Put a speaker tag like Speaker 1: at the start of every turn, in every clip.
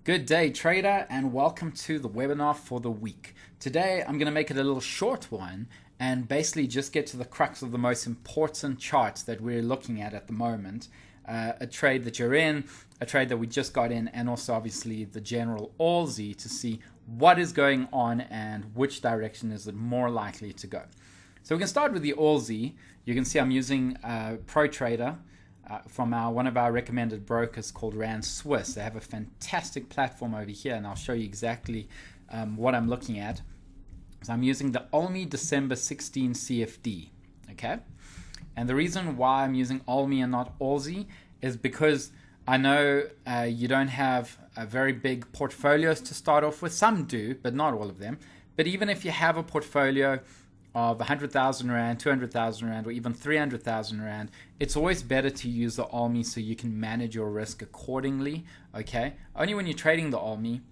Speaker 1: Good day, trader, and welcome to the webinar for the week. Today, I'm going to make it a little short one and basically just get to the crux of the most important charts that we're looking at the moment. A trade that you're in, a trade that we just got in, and also obviously the general Aussie to see what is going on and which direction is it more likely to go. So we can start with the Aussie. You can see I'm using Pro Trader from one of our recommended brokers called Rand Swiss. They have a fantastic platform over here, and I'll show you exactly what I'm looking at. So I'm using the Olmi December 16 CFD, okay? And the reason why I'm using Olmi and not Aussie is because I know you don't have very big portfolios to start off with. Some do, but not all of them. But even if you have a portfolio of 100,000 Rand, 200,000 Rand, or even 300,000 Rand, it's always better to use the Olmi so you can manage your risk accordingly, okay? Only when you're trading the Olmi,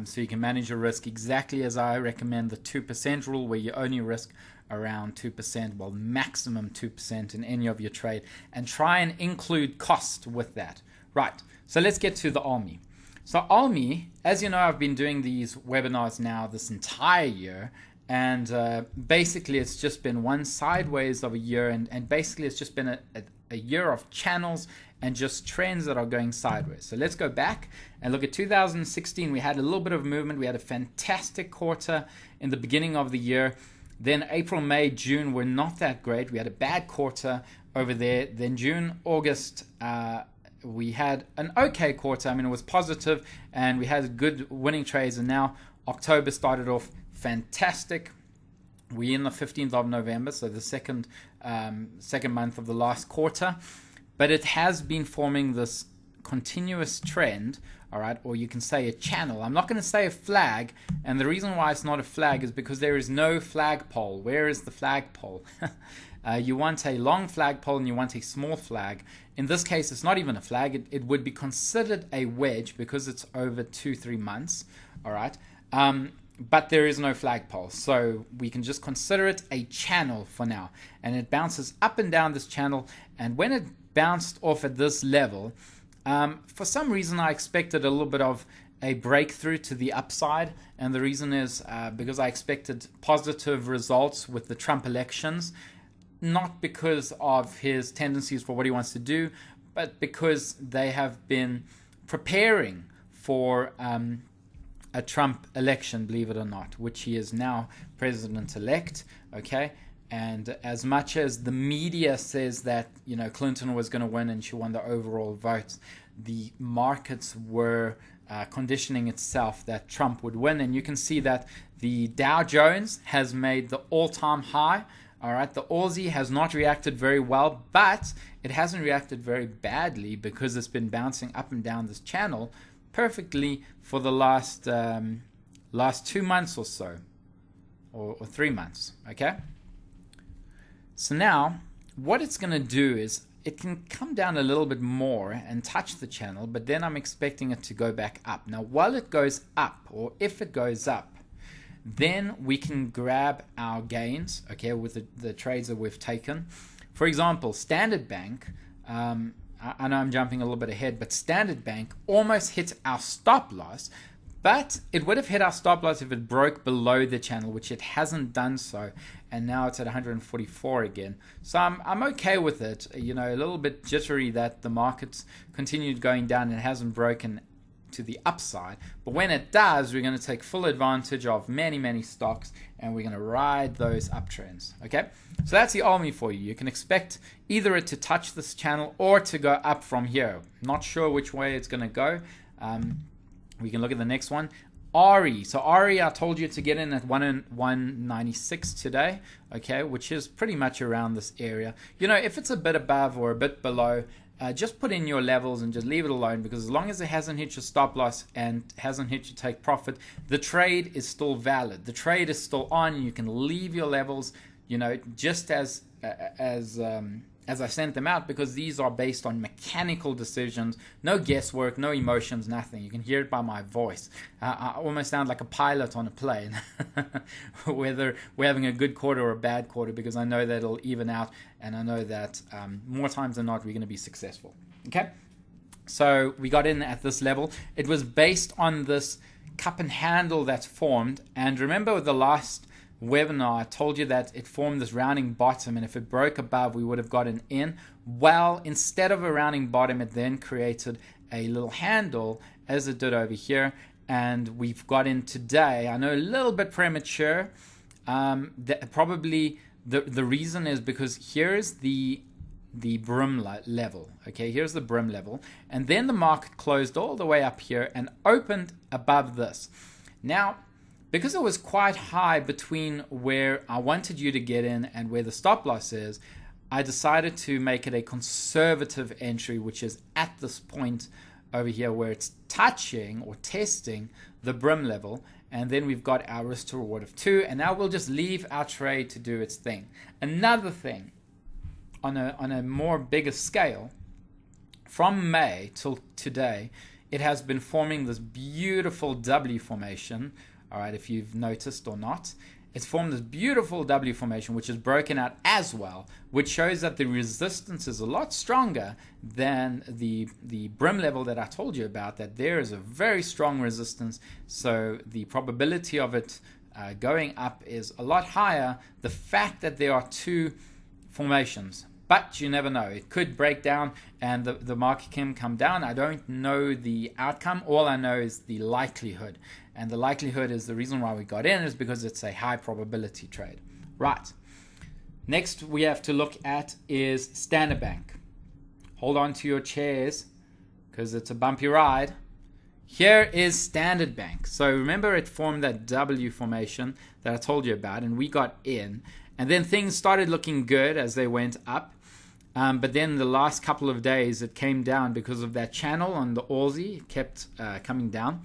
Speaker 1: so you can manage your risk exactly as I recommend the 2% rule, where you only risk around 2%, well, maximum 2% in any of your trade, and try and include cost with that. Right, so let's get to the Olmi. So Olmi, as you know, I've been doing these webinars now this entire year, and basically it's just been one sideways of a year, and basically it's just been a year of channels and just trends that are going sideways. So let's go back and look at 2016. We had a little bit of movement. We had a fantastic quarter in the beginning of the year. Then April, May, June were not that great. We had a bad quarter over there. Then June, August, we had an okay quarter. I mean, it was positive and we had good winning trades, and now October started off fantastic. We're in the 15th of November, so the second month of the last quarter, but it has been forming this continuous trend, all right, or you can say a channel. I'm not going to say a flag, and the reason why it's not a flag is because there is no flagpole. Where is the flagpole? You want a long flagpole and you want a small flag. In this case, it's not even a flag. It would be considered a wedge because it's over 2-3 months, all right. But there is no flagpole, so we can just consider it a channel for now. And it bounces up and down this channel, and when it bounced off at this level, for some reason I expected a little bit of a breakthrough to the upside, and the reason is because I expected positive results with the Trump elections, not because of his tendencies for what he wants to do, but because they have been preparing for a Trump election, believe it or not, which he is now president-elect, okay? And as much as the media says that, you know, Clinton was going to win and she won the overall votes, the markets were conditioning itself that Trump would win. And you can see that the Dow Jones has made the all-time high. All right, the Aussie has not reacted very well, but it hasn't reacted very badly because it's been bouncing up and down this channel perfectly for the last 2 months or so, or 3 months, okay? So now, what it's going to do is it can come down a little bit more and touch the channel, but then I'm expecting it to go back up. Now, while it goes up, or if it goes up, then we can grab our gains, okay, with the trades that we've taken. For example, Standard Bank, I know I'm jumping a little bit ahead, but Standard Bank almost hit our stop loss, but it would have hit our stop loss if it broke below the channel, which it hasn't done so, and now it's at 144 again. So I'm okay with it. You know, a little bit jittery that the market's continued going down and it hasn't broken to the upside, but when it does, we're going to take full advantage of many stocks, and we're going to ride those uptrends. Okay, so that's the Olmi for you. You can expect either it to touch this channel or to go up from here. Not sure which way it's going to go. We can look at the next one, RE. So RE, I told you to get in at 196 today, okay, which is pretty much around this area. You know, if it's a bit above or a bit below, just put in your levels and just leave it alone, because as long as it hasn't hit your stop loss and hasn't hit your take profit, the trade is still valid. The trade is still on. You can leave your levels, you know, just as I sent them out, because these are based on mechanical decisions, no guesswork, no emotions, nothing. You can hear it by my voice. I almost sound like a pilot on a plane, whether we're having a good quarter or a bad quarter, because I know that it'll even out, and I know that more times than not, we're going to be successful. Okay? So we got in at this level. It was based on this cup and handle that's formed. And remember with the last webinar, I told you that it formed this rounding bottom, and if it broke above, we would have gotten in. Well, instead of a rounding bottom, it then created a little handle as it did over here, and we've got in today. I know a little bit premature. Probably the reason is because here's the brim level. Okay, here's the brim level, and then the market closed all the way up here and opened above this. Now, because it was quite high between where I wanted you to get in and where the stop loss is, I decided to make it a conservative entry, which is at this point over here where it's touching or testing the brim level. And then we've got our risk to reward of 2. And now we'll just leave our trade to do its thing. Another thing, on a more bigger scale, from May till today, it has been forming this beautiful W formation. All right, if you've noticed or not, it's formed this beautiful W formation, which is broken out as well, which shows that the resistance is a lot stronger than the brim level that I told you about, that there is a very strong resistance. So the probability of it going up is a lot higher. The fact that there are 2 formations, but you never know. It could break down and the market can come down. I don't know the outcome. All I know is the likelihood. And the likelihood is the reason why we got in is because it's a high probability trade. Right. Next we have to look at is Standard Bank. Hold on to your chairs because it's a bumpy ride. Here is Standard Bank. So remember it formed that W formation that I told you about, and we got in. And then things started looking good as they went up. But then the last couple of days it came down because of that channel on the Aussie. It kept coming down.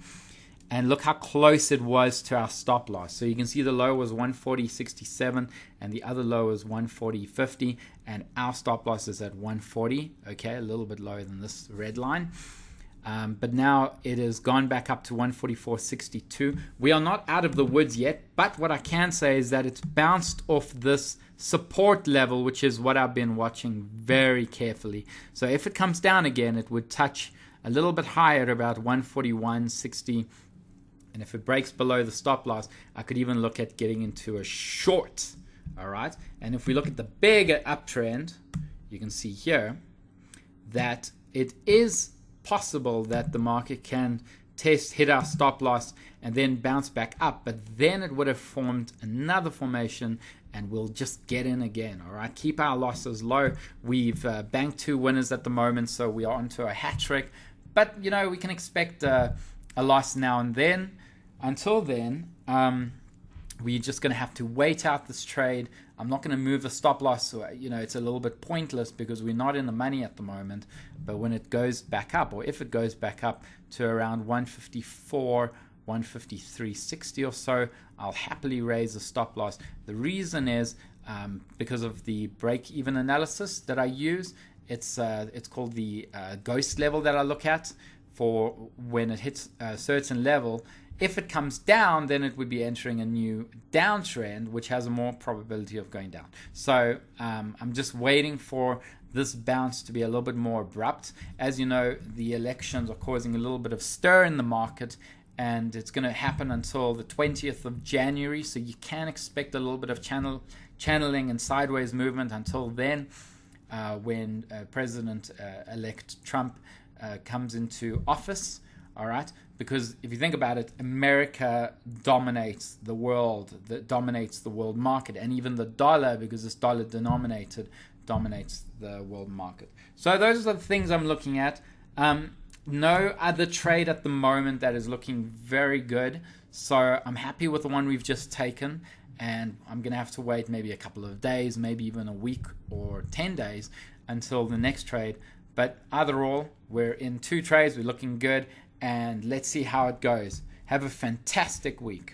Speaker 1: And look how close it was to our stop loss. So you can see the low was 140.67 and the other low was 140.50, and our stop loss is at 140. Okay, a little bit lower than this red line. But now it has gone back up to 144.62. We are not out of the woods yet, but what I can say is that it's bounced off this support level, which is what I've been watching very carefully. So if it comes down again, it would touch a little bit higher at about 141.60. And if it breaks below the stop loss, I could even look at getting into a short. All right. And if we look at the bigger uptrend, you can see here that it is possible that the market can hit our stop loss and then bounce back up. But then it would have formed another formation and we'll just get in again. All right. Keep our losses low. We've banked 2 winners at the moment, so we are onto a hat trick. But, you know, we can expect a loss now and then. Until then, we're just going to have to wait out this trade. I'm not going to move the stop loss. You know, it's a little bit pointless because we're not in the money at the moment. But when it goes back up, or if it goes back up to around 154, 153.60 or so, I'll happily raise the stop loss. The reason is because of the break-even analysis that I use. It's called the ghost level that I look at for when it hits a certain level. If it comes down, then it would be entering a new downtrend, which has a more probability of going down. So I'm just waiting for this bounce to be a little bit more abrupt. As you know, the elections are causing a little bit of stir in the market, and it's going to happen until the 20th of January. So you can expect a little bit of channeling and sideways movement until then, when President-elect Trump comes into office. All right, because if you think about it, America dominates the world, dominates the world market, and even the dollar, because it's dollar denominated, dominates the world market. So those are the things I'm looking at. No other trade at the moment that is looking very good. So I'm happy with the one we've just taken, and I'm going to have to wait maybe a couple of days, maybe even a week or 10 days until the next trade. But either all, we're in 2 trades, we're looking good, and let's see how it goes. Have a fantastic week.